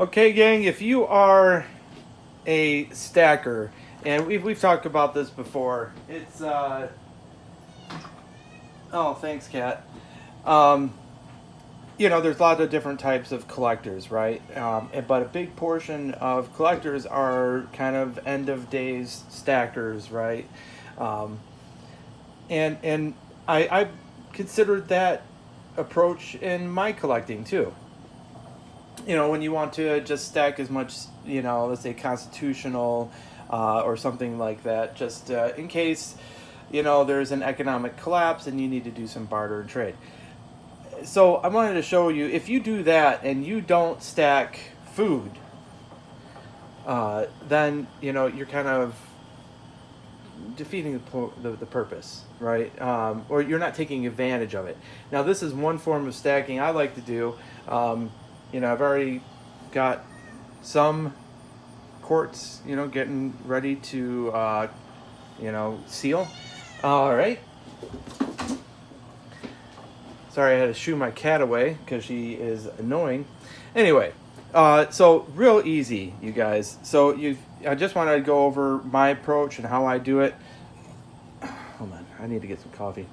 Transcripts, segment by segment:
Okay, gang, if you are a stacker, and we've talked about this before, it's oh, thanks, Kat. Um, there's lots of different types of collectors, right? But a big portion of collectors are kind of end of days stackers, right? Um, and I considered that approach in my collecting too. When you want to just stack as much, let's say constitutional or something like that, just in case, there's an economic collapse and you need to do some barter and trade. So I wanted to show you, if you do that and you don't stack food, then, you're kind of defeating the purpose, right? Or you're not taking advantage of it. Now, this is one form of stacking I like to do. I've already got some quartz, getting ready to, seal. All right. Sorry, I had to shoo my cat away because she is annoying. Anyway, so real easy, you guys. So I just wanted to go over my approach and how I do it. Hold on, I need to get some coffee.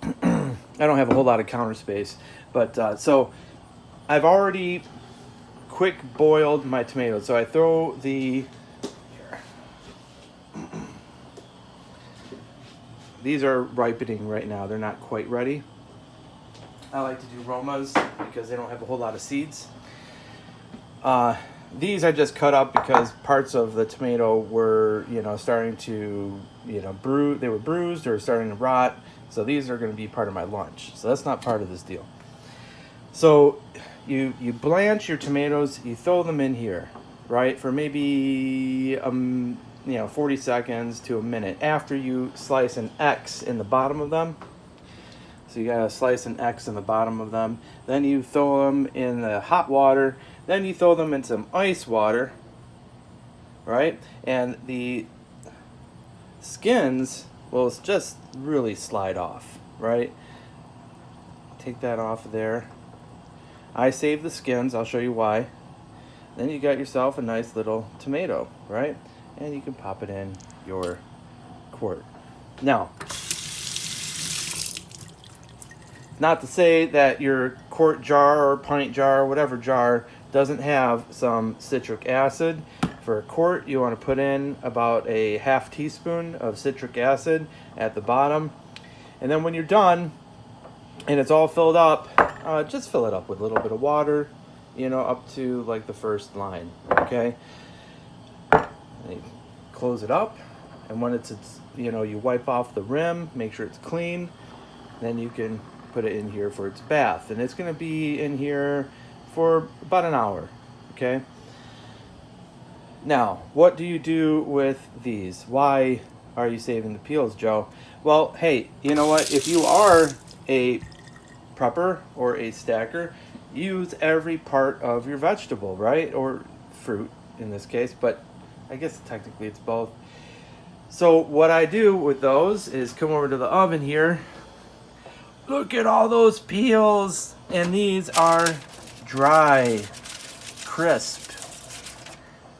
I don't have a whole lot of counter space, but so I've already quick boiled my tomatoes. So I throw the these are ripening right now. They're not quite ready. I like to do Romas because they don't have a whole lot of seeds. These I just cut up because parts of the tomato were, starting to, they were bruised or starting to rot. So these are going to be part of my lunch. So that's not part of this deal. So you blanch your tomatoes, you throw them in here, right, for maybe 40 seconds to a minute after you slice an X in the bottom of them. So you gotta slice an X in the bottom of them. Then you throw them in the hot water. Then you throw them in some ice water, right? And the skins will just really slide off, right? Take that off of there. I save the skins. I'll show you why. Then you got yourself a nice little tomato, right? And you can pop it in your quart. Now, not to say that your quart jar or pint jar or whatever jar doesn't have some citric acid. For a quart, you want to put in about a half teaspoon of citric acid at the bottom. And then when you're done and it's all filled up, just fill it up with a little bit of water, up to like the first line, okay? And you close it up, and when it's you wipe off the rim, make sure it's clean, then you can put it in here for its bath. And it's going to be in here for about an hour, okay? Now, what do you do with these? Why are you saving the peels, Joe? Well, hey, you know what? If you are a prepper or a stacker, use every part of your vegetable, right? Or fruit in this case, but I guess technically it's both. So what I do with those is come over to the oven here. Look at all those peels, and these are dry, crisp.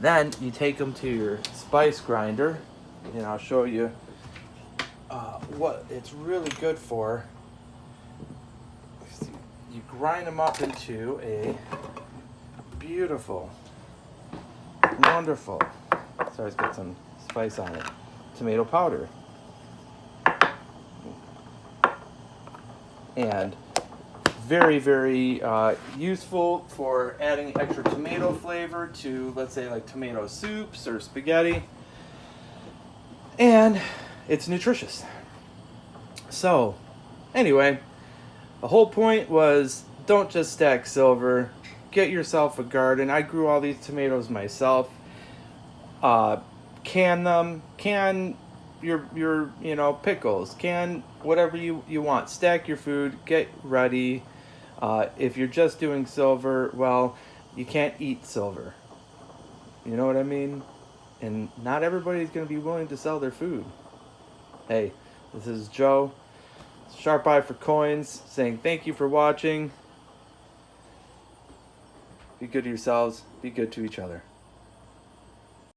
Then you take them to your spice grinder, and I'll show you what it's really good for. You grind them up into a beautiful, wonderful, sorry, it's got some spice on it, tomato powder. And very, very useful for adding extra tomato flavor to, let's say, like tomato soups or spaghetti. And it's nutritious. So, anyway, the whole point was don't just stack silver. Get yourself a garden. I grew all these tomatoes myself. Can them. Can your pickles. Can whatever you want. Stack your food. Get ready. If you're just doing silver, well, you can't eat silver. You know what I mean? And not everybody's going to be willing to sell their food. Hey, this is Joe, Sharp Eye for Coins, saying thank you for watching. Be good to yourselves. Be good to each other.